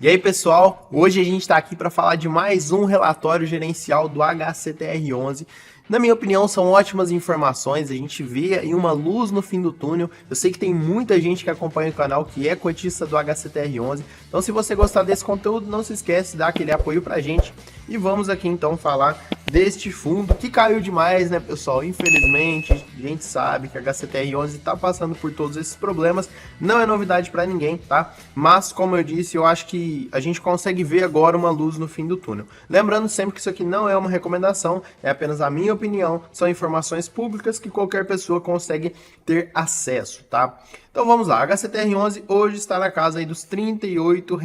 E aí pessoal, hoje a gente está aqui para falar de mais um relatório gerencial do HCTR11. Na minha opinião, são ótimas informações, a gente vê aí uma luz no fim do túnel. Eu sei que tem muita gente que acompanha o canal que é cotista do HCTR11, então se você gostar desse conteúdo, não se esquece de dar aquele apoio pra gente. E vamos aqui então falar deste fundo que caiu demais, né pessoal? Infelizmente, a gente sabe que a HCTR11 está passando por todos esses problemas, não é novidade para ninguém, tá? Mas como eu disse, eu acho que a gente consegue ver agora uma luz no fim do túnel. Lembrando sempre que isso aqui não é uma recomendação, é apenas a minha opinião, são informações públicas que qualquer pessoa consegue ter acesso, tá? Então vamos lá, a HCTR11 hoje está na casa aí dos R$ 38.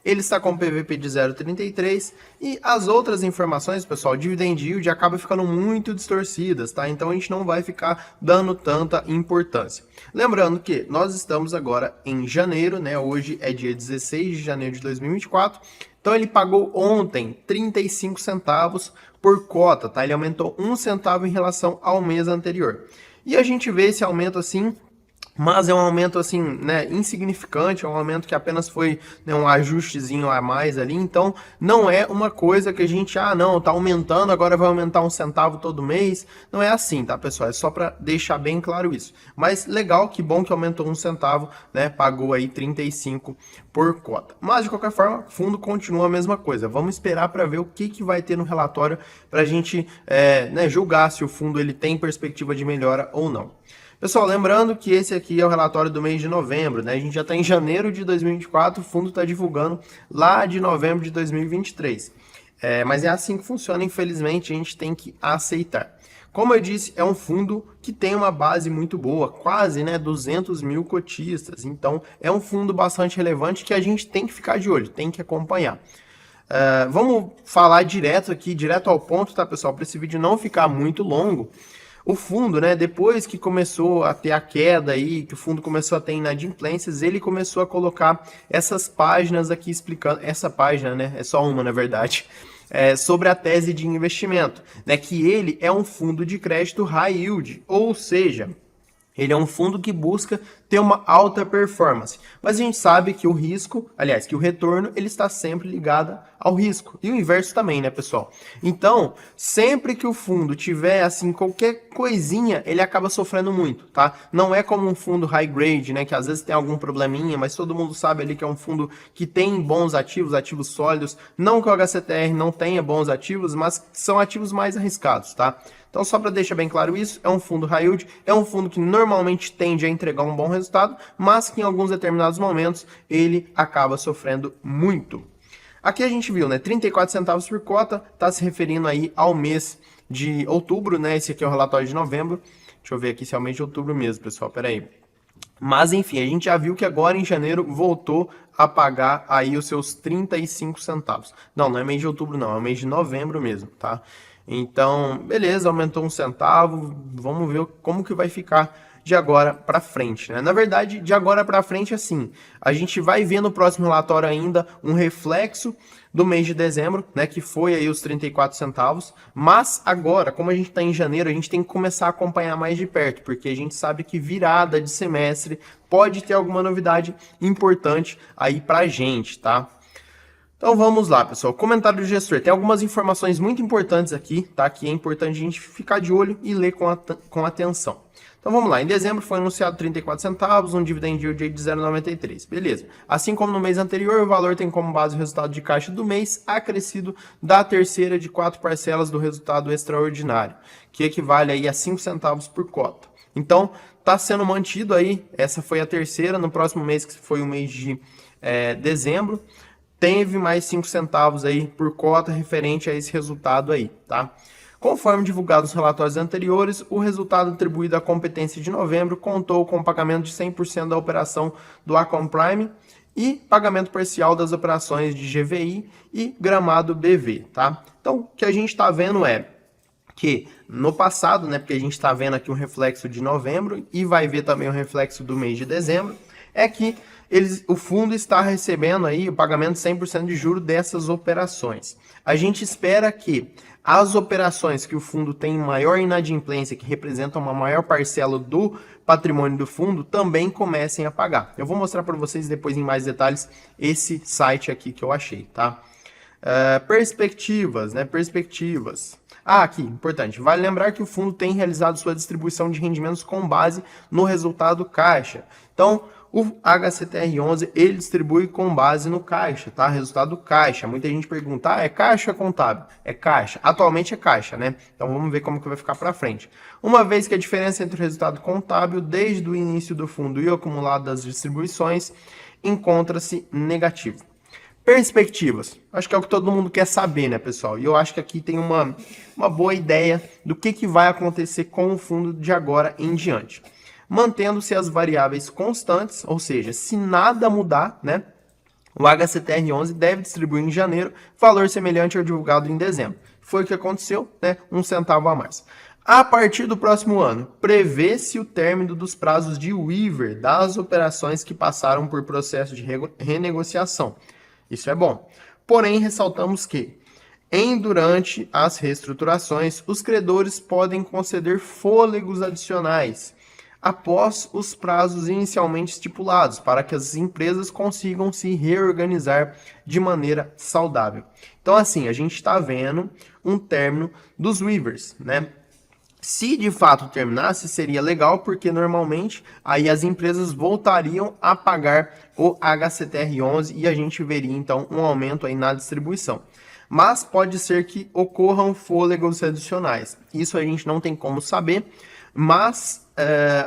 Ele está com PVP de 0,33 e as outras informações, pessoal, dividend yield acaba ficando muito distorcidas, tá? Então a gente não vai ficar dando tanta importância. Lembrando que nós estamos agora em janeiro, né? Hoje é dia 16 de janeiro de 2024. Então ele pagou ontem 35 centavos por cota, tá? Ele aumentou 1 centavo em relação ao mês anterior. E a gente vê esse aumento assim, mas é um aumento assim, né, insignificante, é um aumento que apenas foi, né, um ajustezinho a mais ali, então não é uma coisa que a gente, não, tá aumentando, agora vai aumentar 1 centavo todo mês, não é assim, tá pessoal, é só para deixar bem claro isso. Mas legal, que bom que aumentou 1 centavo, né, pagou aí 35 por cota. Mas de qualquer forma, fundo continua a mesma coisa, vamos esperar para ver o que vai ter no relatório para a gente né, julgar se o fundo ele tem perspectiva de melhora ou não. Pessoal, lembrando que esse aqui é o relatório do mês de novembro, né? A gente já está em janeiro de 2024, o fundo está divulgando lá de novembro de 2023. Mas é assim que funciona, infelizmente, a gente tem que aceitar. Como eu disse, é um fundo que tem uma base muito boa, quase, né, 200 mil cotistas. Então, é um fundo bastante relevante que a gente tem que ficar de olho, tem que acompanhar. Vamos falar direto ao ponto, tá, pessoal? Para esse vídeo não ficar muito longo. O fundo, né, depois que começou a ter a queda aí, que o fundo começou a ter inadimplências, ele começou a colocar essas páginas aqui explicando, essa página, né, é só uma na verdade, sobre a tese de investimento, né, que ele é um fundo de crédito high yield, ou seja, ele é um fundo que busca ter uma alta performance, mas a gente sabe que o risco, aliás, que o retorno, ele está sempre ligado ao risco, e o inverso também, né, pessoal? Então, sempre que o fundo tiver, assim, qualquer coisinha, ele acaba sofrendo muito, tá? Não é como um fundo high grade, né, que às vezes tem algum probleminha, mas todo mundo sabe ali que é um fundo que tem bons ativos, ativos sólidos, não que o HCTR não tenha bons ativos, mas são ativos mais arriscados, tá? Então, só para deixar bem claro isso, é um fundo high yield, é um fundo que normalmente tende a entregar um bom resultado, mas que em alguns determinados momentos ele acaba sofrendo muito. Aqui a gente viu, né, 34 centavos por cota, está se referindo aí ao mês de outubro, né, esse aqui é o relatório de novembro. Deixa eu ver aqui se é o mês de outubro mesmo, pessoal, peraí. Mas enfim, a gente já viu que agora em janeiro voltou a pagar aí os seus 35 centavos. Não é mês de outubro não, é mês de novembro mesmo, tá? Então, beleza, aumentou 1 centavo, vamos ver como que vai ficar de agora para frente, né? Na verdade, de agora para frente, assim, a gente vai ver no próximo relatório ainda um reflexo do mês de dezembro, né, que foi aí os 34 centavos, mas agora, como a gente está em janeiro, a gente tem que começar a acompanhar mais de perto, porque a gente sabe que virada de semestre pode ter alguma novidade importante aí pra gente, tá? Então vamos lá, pessoal. Comentário do gestor. Tem algumas informações muito importantes aqui, tá? Que é importante a gente ficar de olho e ler com atenção. Então vamos lá. Em dezembro foi anunciado 34 centavos, um dividend yield de 0,93. Beleza. Assim como no mês anterior, o valor tem como base o resultado de caixa do mês acrescido da terceira de 4 parcelas do resultado extraordinário, que equivale aí a 5 centavos por cota. Então, está sendo mantido aí, essa foi a terceira, no próximo mês, que foi o mês de dezembro, teve mais 5 centavos aí por cota referente a esse resultado aí, tá? Conforme divulgado nos relatórios anteriores, o resultado atribuído à competência de novembro contou com o pagamento de 100% da operação do Acom Prime e pagamento parcial das operações de GVI e Gramado BV, tá? Então, o que a gente está vendo é que no passado, né, porque a gente está vendo aqui um reflexo de novembro e vai ver também um reflexo do mês de dezembro, é que o fundo está recebendo aí o pagamento 100% de juros dessas operações. A gente espera que as operações que o fundo tem maior inadimplência, que representam uma maior parcela do patrimônio do fundo, também comecem a pagar. Eu vou mostrar para vocês depois em mais detalhes esse site aqui que eu achei, tá? Perspectivas, né? Perspectivas. Aqui, importante. Vale lembrar que o fundo tem realizado sua distribuição de rendimentos com base no resultado caixa. Então, o HCTR11, ele distribui com base no caixa, tá? Resultado caixa. Muita gente pergunta, é caixa ou é contábil? É caixa. Atualmente é caixa, né? Então, vamos ver como que vai ficar para frente. Uma vez que a diferença entre o resultado contábil, desde o início do fundo e o acumulado das distribuições, encontra-se negativo. Perspectivas. Acho que é o que todo mundo quer saber, né, pessoal? E eu acho que aqui tem uma boa ideia do que vai acontecer com o fundo de agora em diante. Mantendo-se as variáveis constantes, ou seja, se nada mudar, né, o HCTR11 deve distribuir em janeiro valor semelhante ao divulgado em dezembro. Foi o que aconteceu, né, 1 centavo a mais. A partir do próximo ano, prevê-se o término dos prazos de waiver das operações que passaram por processo de renegociação. Isso é bom. Porém, ressaltamos que, durante as reestruturações, os credores podem conceder fôlegos adicionais após os prazos inicialmente estipulados, para que as empresas consigam se reorganizar de maneira saudável. Então, assim, a gente está vendo um término dos waivers, né? Se de fato terminasse, seria legal, porque normalmente aí as empresas voltariam a pagar o HCTR11 e a gente veria então um aumento aí na distribuição. Mas pode ser que ocorram fôlegos adicionais. Isso a gente não tem como saber, mas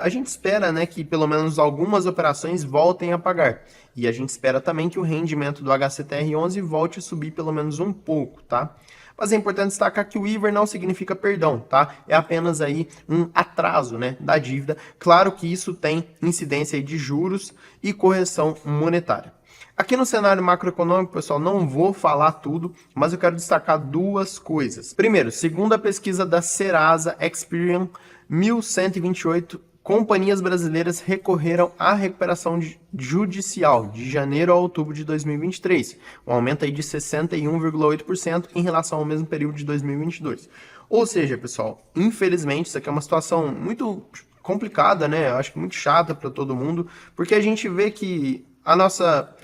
a gente espera, né, que pelo menos algumas operações voltem a pagar. E a gente espera também que o rendimento do HCTR11 volte a subir pelo menos um pouco, tá? Mas é importante destacar que o waiver não significa perdão, tá? É apenas aí um atraso, né, da dívida. Claro que isso tem incidência aí de juros e correção monetária. Aqui no cenário macroeconômico, pessoal, não vou falar tudo, mas eu quero destacar duas coisas. Primeiro, segundo a pesquisa da Serasa Experian, 1.128 companhias brasileiras recorreram à recuperação judicial de janeiro a outubro de 2023, um aumento aí de 61,8% em relação ao mesmo período de 2022. Ou seja, pessoal, infelizmente, isso aqui é uma situação muito complicada, né? Eu acho que muito chata para todo mundo, porque a gente vê que a nossa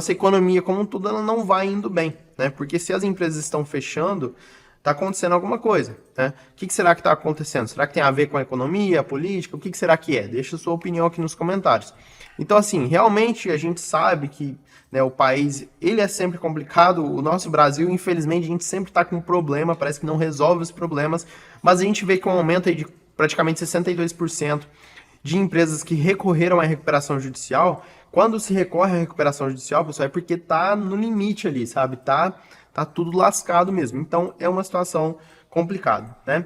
economia como um todo ela não vai indo bem, né? Porque se as empresas estão fechando, está acontecendo alguma coisa, né? O que será que está acontecendo? Será que tem a ver com a economia, a política? O que será que é? Deixa a sua opinião aqui nos comentários. Então, assim, realmente a gente sabe que, né, o país, ele é sempre complicado. O nosso Brasil, infelizmente, a gente sempre está com um problema, parece que não resolve os problemas, mas a gente vê que um aumento aí de praticamente 62% de empresas que recorreram à recuperação judicial. Quando se recorre à recuperação judicial, pessoal, é porque tá no limite ali, sabe? Tá tudo lascado mesmo. Então, é uma situação complicada, né?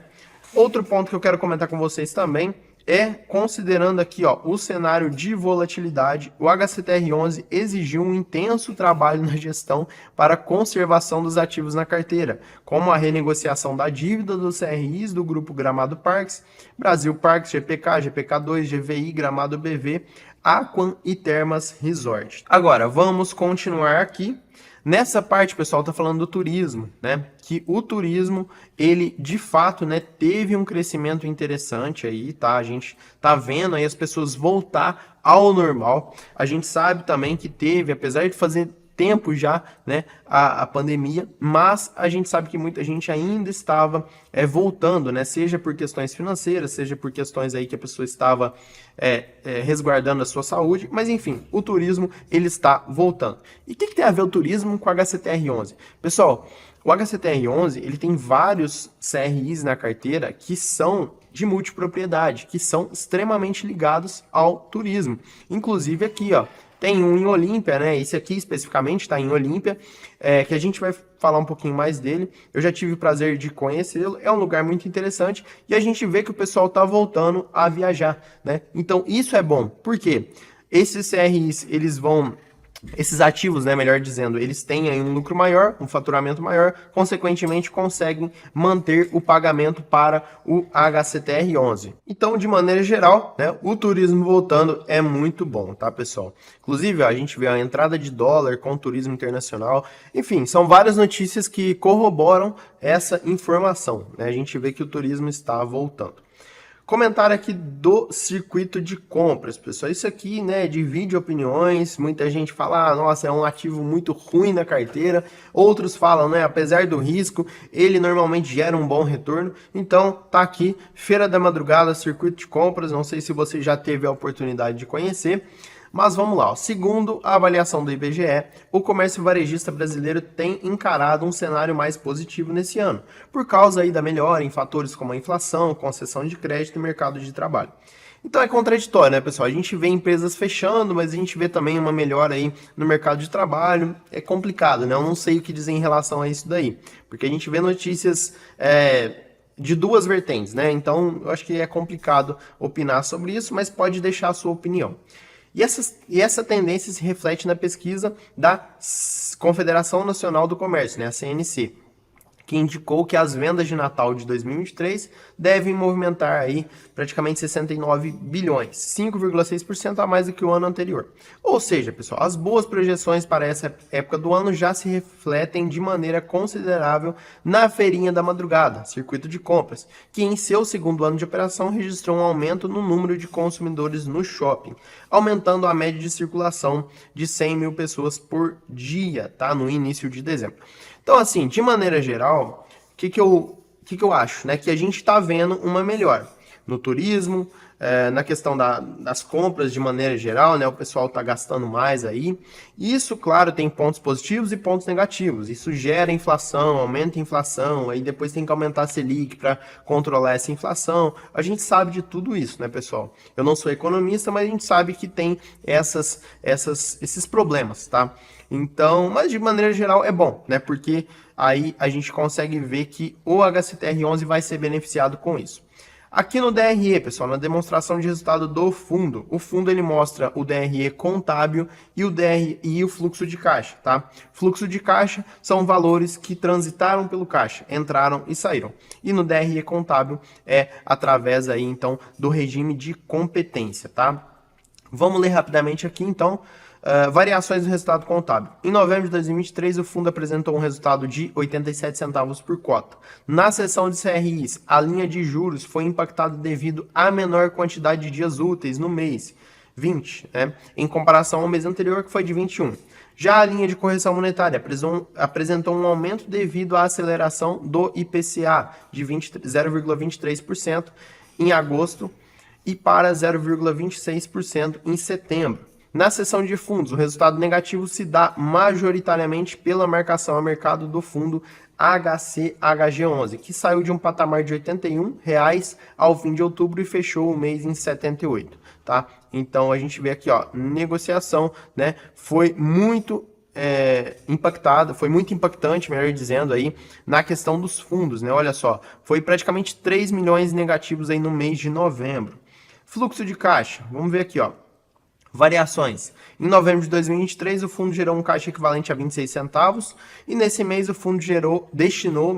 Outro ponto que eu quero comentar com vocês também é, considerando aqui, ó, o cenário de volatilidade, o HCTR11 exigiu um intenso trabalho na gestão para a conservação dos ativos na carteira, como a renegociação da dívida dos CRIs do Grupo Gramado Parques, Brasil Parques, GPK, GPK2, GVI, Gramado BV, Aquan e Termas Resort. Agora, vamos continuar aqui. Nessa parte, pessoal, tá falando do turismo, né? Que o turismo, ele de fato, né, teve um crescimento interessante aí, tá? A gente tá vendo aí as pessoas voltar ao normal. A gente sabe também que teve, apesar de fazer tempo já, né, a pandemia, mas a gente sabe que muita gente ainda estava voltando, né, seja por questões financeiras, seja por questões aí que a pessoa estava resguardando a sua saúde, mas enfim, o turismo, ele está voltando. E o que tem a ver o turismo com o HCTR11? Pessoal, o HCTR11, ele tem vários CRIs na carteira que são de multipropriedade, que são extremamente ligados ao turismo. Inclusive aqui, ó, tem um em Olímpia, né? Esse aqui especificamente está em Olímpia, que a gente vai falar um pouquinho mais dele. Eu já tive o prazer de conhecê-lo, é um lugar muito interessante e a gente vê que o pessoal está voltando a viajar, né? Então isso é bom, porque esses CRIs, eles vão esses ativos, né, melhor dizendo, eles têm aí um lucro maior, um faturamento maior, consequentemente conseguem manter o pagamento para o HCTR11. Então, de maneira geral, né, o turismo voltando é muito bom, tá, pessoal? Inclusive, ó, a gente vê a entrada de dólar com o turismo internacional, enfim, são várias notícias que corroboram essa informação, né? A gente vê que o turismo está voltando. Comentário aqui do circuito de compras, pessoal. Isso aqui, né, divide opiniões. Muita gente fala, ah, nossa, é um ativo muito ruim na carteira. Outros falam, né, apesar do risco, ele normalmente gera um bom retorno. Então, tá aqui, Feira da Madrugada, circuito de compras. Não sei se você já teve a oportunidade de conhecer. Mas vamos lá, ó. Segundo a avaliação do IBGE, o comércio varejista brasileiro tem encarado um cenário mais positivo nesse ano, por causa aí da melhora em fatores como a inflação, concessão de crédito e mercado de trabalho. Então é contraditório, né, pessoal? A gente vê empresas fechando, mas a gente vê também uma melhora aí no mercado de trabalho. É complicado, né? Eu não sei o que dizer em relação a isso daí, porque a gente vê notícias de duas vertentes, né? Então eu acho que é complicado opinar sobre isso, mas pode deixar a sua opinião. E essa tendência se reflete na pesquisa da Confederação Nacional do Comércio, né, a CNC, que indicou que as vendas de Natal de 2023 devem movimentar aí praticamente 69 bilhões, 5,6% a mais do que o ano anterior. Ou seja, pessoal, as boas projeções para essa época do ano já se refletem de maneira considerável na Feirinha da Madrugada, circuito de compras, que em seu segundo ano de operação registrou um aumento no número de consumidores no shopping, aumentando a média de circulação de 100 mil pessoas por dia, tá? No início de dezembro. Então, assim, de maneira geral, o que eu acho? Né? Que a gente está vendo uma melhora no turismo, na questão das compras de maneira geral, né? O pessoal está gastando mais aí. Isso, claro, tem pontos positivos e pontos negativos. Isso gera inflação, aumenta a inflação, aí depois tem que aumentar a Selic para controlar essa inflação. A gente sabe de tudo isso, né, pessoal? Eu não sou economista, mas a gente sabe que tem esses problemas, tá? Então, mas de maneira geral é bom, né? Porque aí a gente consegue ver que o HCTR11 vai ser beneficiado com isso. Aqui no DRE, pessoal, na demonstração de resultado do fundo, o fundo ele mostra o DRE contábil e o DRE e o fluxo de caixa, tá? Fluxo de caixa são valores que transitaram pelo caixa, entraram e saíram. E no DRE contábil é através aí, então, do regime de competência, tá? Vamos ler rapidamente aqui, então. Variações do resultado contábil. Em novembro de 2023, o fundo apresentou um resultado de 87 centavos por cota. Na seção de CRIs, a linha de juros foi impactada devido à menor quantidade de dias úteis no mês 20, né, em comparação ao mês anterior, que foi de 21. Já a linha de correção monetária apresentou um aumento devido à aceleração do IPCA de 0,23% em agosto e para 0,26% em setembro. Na seção de fundos, o resultado negativo se dá majoritariamente pela marcação a mercado do fundo HCHG11, que saiu de um patamar de R$ 81 ao fim de outubro e fechou o mês em 78, tá? Então a gente vê aqui, ó, negociação, né? Foi muito impactante, melhor dizendo, aí, na questão dos fundos, né? Olha só, foi praticamente 3 milhões negativos aí no mês de novembro. Fluxo de caixa, vamos ver aqui, ó. Variações. Em novembro de 2023, o fundo gerou um caixa equivalente a 26 centavos e nesse mês o fundo destinou R$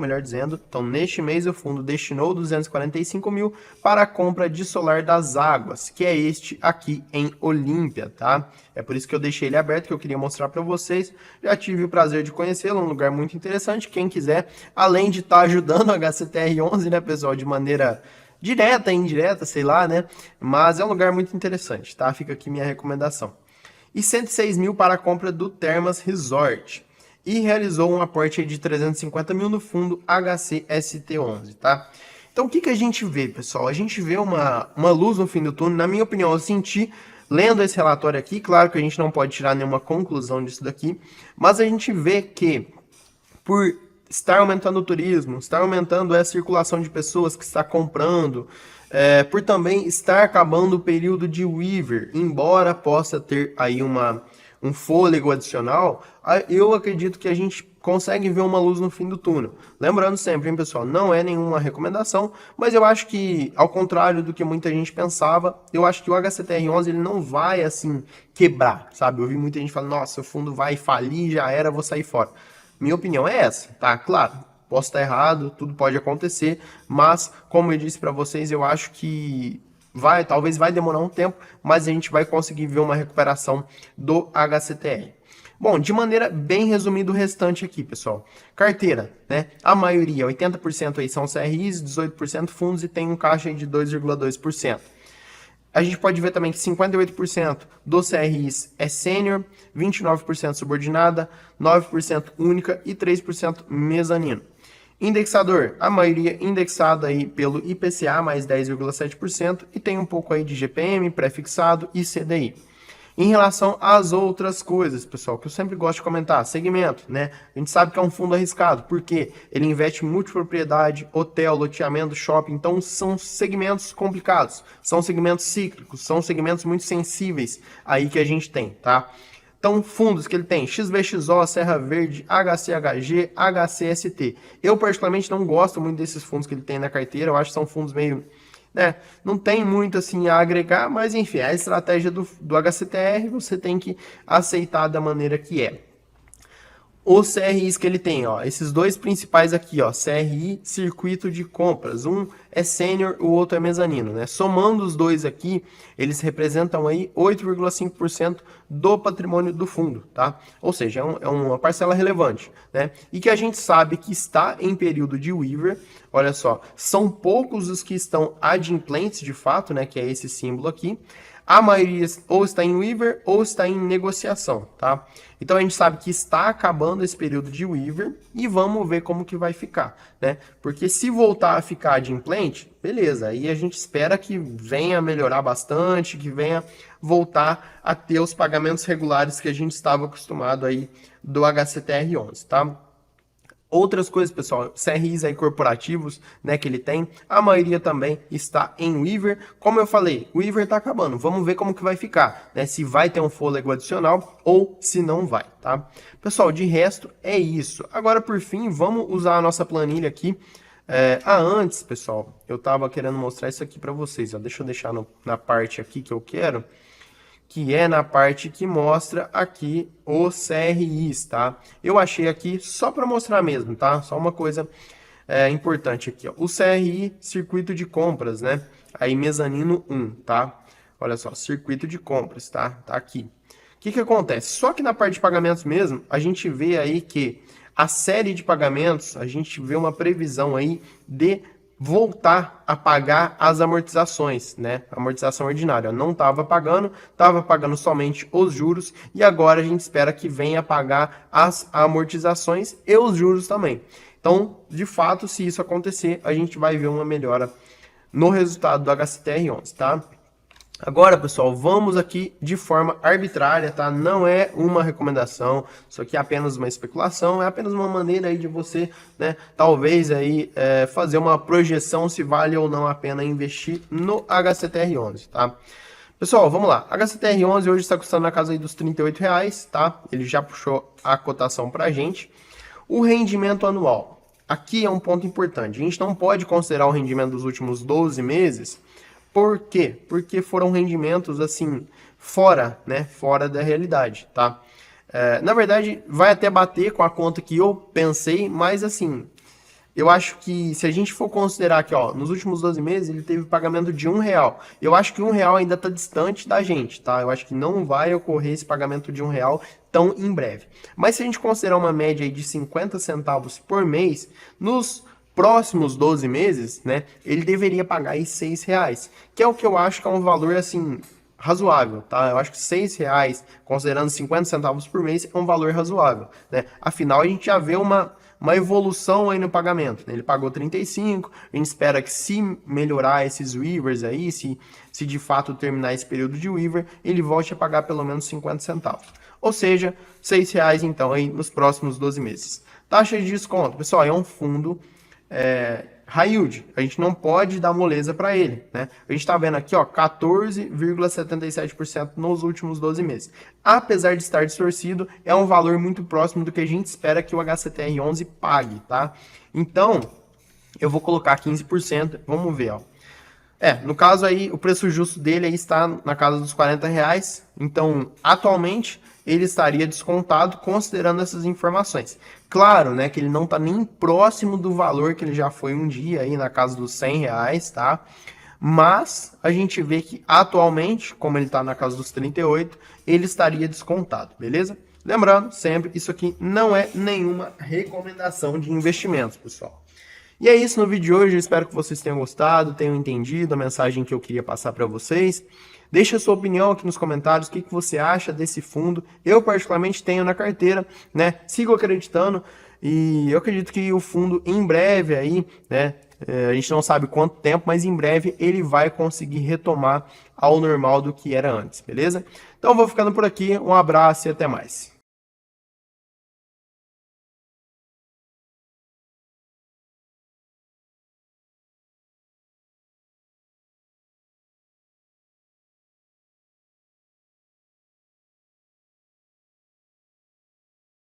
245 mil para a compra de solar das águas, que é este aqui em Olímpia, tá? É por isso que eu deixei ele aberto, que eu queria mostrar para vocês. Já tive o prazer de conhecê-lo, um lugar muito interessante. Quem quiser, além de estar ajudando o HCTR11, né, pessoal, de maneira direta, indireta, sei lá, né? Mas é um lugar muito interessante, tá? Fica aqui minha recomendação. E 106 mil para a compra do Termas Resort. E realizou um aporte de 350 mil no fundo HCST11, tá? Então o que a gente vê, pessoal? A gente vê uma luz no fim do túnel. Na minha opinião, eu senti, lendo esse relatório aqui, claro que a gente não pode tirar nenhuma conclusão disso daqui, mas a gente vê que por estar aumentando o turismo, estar aumentando a circulação de pessoas que está comprando, por também estar acabando o período de Weaver, embora possa ter aí uma um fôlego adicional, eu acredito que a gente consegue ver uma luz no fim do túnel. Lembrando sempre, hein, pessoal, não é nenhuma recomendação, mas eu acho que, ao contrário do que muita gente pensava, eu acho que o HCTR11 ele não vai, assim, quebrar, sabe? Eu vi muita gente falando, nossa, o fundo vai falir, já era, vou sair fora. Minha opinião é essa, tá? Claro, posso estar errado, tudo pode acontecer, mas, como eu disse para vocês, eu acho que talvez vai demorar um tempo, mas a gente vai conseguir ver uma recuperação do HCTR. Bom, de maneira bem resumida o restante aqui, pessoal. Carteira, né? A maioria, 80% aí são CRIs, 18% fundos e tem um caixa aí de 2,2%. A gente pode ver também que 58% dos CRIs é sênior, 29% subordinada, 9% única e 3% mezanino. Indexador, a maioria indexada aí pelo IPCA mais 10,7% e tem um pouco aí de GPM, pré-fixado e CDI. Em relação às outras coisas, pessoal, que eu sempre gosto de comentar, segmento, né? A gente sabe que é um fundo arriscado, porque ele investe em multipropriedade, hotel, loteamento, shopping, então são segmentos complicados, são segmentos cíclicos, são segmentos muito sensíveis aí que a gente tem, tá? Então, fundos que ele tem, XBXO, Serra Verde, HCHG, HCST. Eu, particularmente, não gosto muito desses fundos que ele tem na carteira, eu acho que são fundos meio... não tem muito assim a agregar, mas enfim, a estratégia do HCTR você tem que aceitar da maneira que é. Os CRIs que ele tem, ó, esses dois principais aqui, ó, CRI, circuito de compras, um é sênior, o outro é mezanino, né? Somando os dois aqui, eles representam aí 8,5% do patrimônio do fundo, tá? Ou seja, é uma parcela relevante, né? E que a gente sabe que está em período de Weaver, olha só, são poucos os que estão adimplentes de fato, né? Que é esse símbolo aqui. A maioria ou está em Weaver ou está em negociação, tá? Então a gente sabe que está acabando esse período de Weaver e vamos ver como que vai ficar, né? Porque se voltar a ficar adimplente, beleza, aí a gente espera que venha melhorar bastante, que venha voltar a ter os pagamentos regulares que a gente estava acostumado aí do HCTR11, tá? Outras coisas, pessoal, CRIs aí corporativos, né, que ele tem, a maioria também está em Weaver. Como eu falei, o Weaver está acabando, vamos ver como que vai ficar, né, se vai ter um fôlego adicional ou se não vai, tá? Pessoal, de resto é isso. Agora, por fim, vamos usar a nossa planilha aqui. Antes, pessoal, eu estava querendo mostrar isso aqui para vocês, ó. Deixa eu deixar na parte aqui que eu quero, que é na parte que mostra aqui os CRIs, tá? Eu achei aqui só para mostrar mesmo, tá? Só uma coisa importante aqui, ó. O CRI, circuito de compras, né? Aí mezanino 1, tá? Olha só, circuito de compras, tá? Tá aqui. O que acontece? Só que na parte de pagamentos mesmo, a gente vê aí que a série de pagamentos, a gente vê uma previsão aí de voltar a pagar as amortizações, né? Amortização ordinária. Não estava pagando somente os juros e agora a gente espera que venha pagar as amortizações e os juros também. Então, de fato, se isso acontecer, a gente vai ver uma melhora no resultado do HCTR11, tá? Agora, pessoal, vamos aqui de forma arbitrária, tá? Não é uma recomendação, isso aqui é apenas uma especulação, é apenas uma maneira aí de você, né, talvez aí fazer uma projeção se vale ou não a pena investir no HCTR11, tá? Pessoal, vamos lá. HCTR11 hoje está custando na casa aí dos R$38, tá? Ele já puxou a cotação pra gente. O rendimento anual. Aqui é um ponto importante. A gente não pode considerar o rendimento dos últimos 12 meses. Por quê? Porque foram rendimentos, assim, fora da realidade, tá? Na verdade, vai até bater com a conta que eu pensei, mas, assim, eu acho que se a gente for considerar que, ó, nos últimos 12 meses ele teve pagamento de R$1. Eu acho que R$1 ainda está distante da gente, tá? Eu acho que não vai ocorrer esse pagamento de R$1 tão em breve. Mas se a gente considerar uma média aí de 50 centavos por mês, nos próximos 12 meses, né, ele deveria pagar aí R$6, que é o que eu acho que é um valor, assim, razoável, tá? Eu acho que R$6, considerando 50 centavos por mês, é um valor razoável, né? Afinal, a gente já vê uma evolução aí no pagamento, né? Ele pagou 35, a gente espera que se melhorar esses Weavers aí, se de fato terminar esse período de Weaver, ele volte a pagar pelo menos 50 centavos. Ou seja, R$6 então aí nos próximos 12 meses. Taxa de desconto, pessoal, é um fundo high yield, a gente não pode dar moleza para ele, né? A gente está vendo aqui, ó, 14,77% nos últimos 12 meses. Apesar de estar distorcido, é um valor muito próximo do que a gente espera que o HCTR11 pague, tá? Então, eu vou colocar 15%, vamos ver, ó. No caso aí, o preço justo dele aí está na casa dos R$40, então, atualmente, ele estaria descontado considerando essas informações. Claro, né, que ele não está nem próximo do valor que ele já foi um dia aí na casa dos R$100, tá? Mas a gente vê que atualmente, como ele está na casa dos 38, ele estaria descontado, beleza? Lembrando, sempre, isso aqui não é nenhuma recomendação de investimentos, pessoal. E é isso no vídeo de hoje, eu espero que vocês tenham gostado, tenham entendido a mensagem que eu queria passar para vocês. Deixe a sua opinião aqui nos comentários, o que você acha desse fundo. Eu particularmente tenho na carteira, né? Sigo acreditando e eu acredito que o fundo em breve aí, né? A gente não sabe quanto tempo, mas em breve ele vai conseguir retomar ao normal do que era antes, beleza? Então vou ficando por aqui, um abraço e até mais.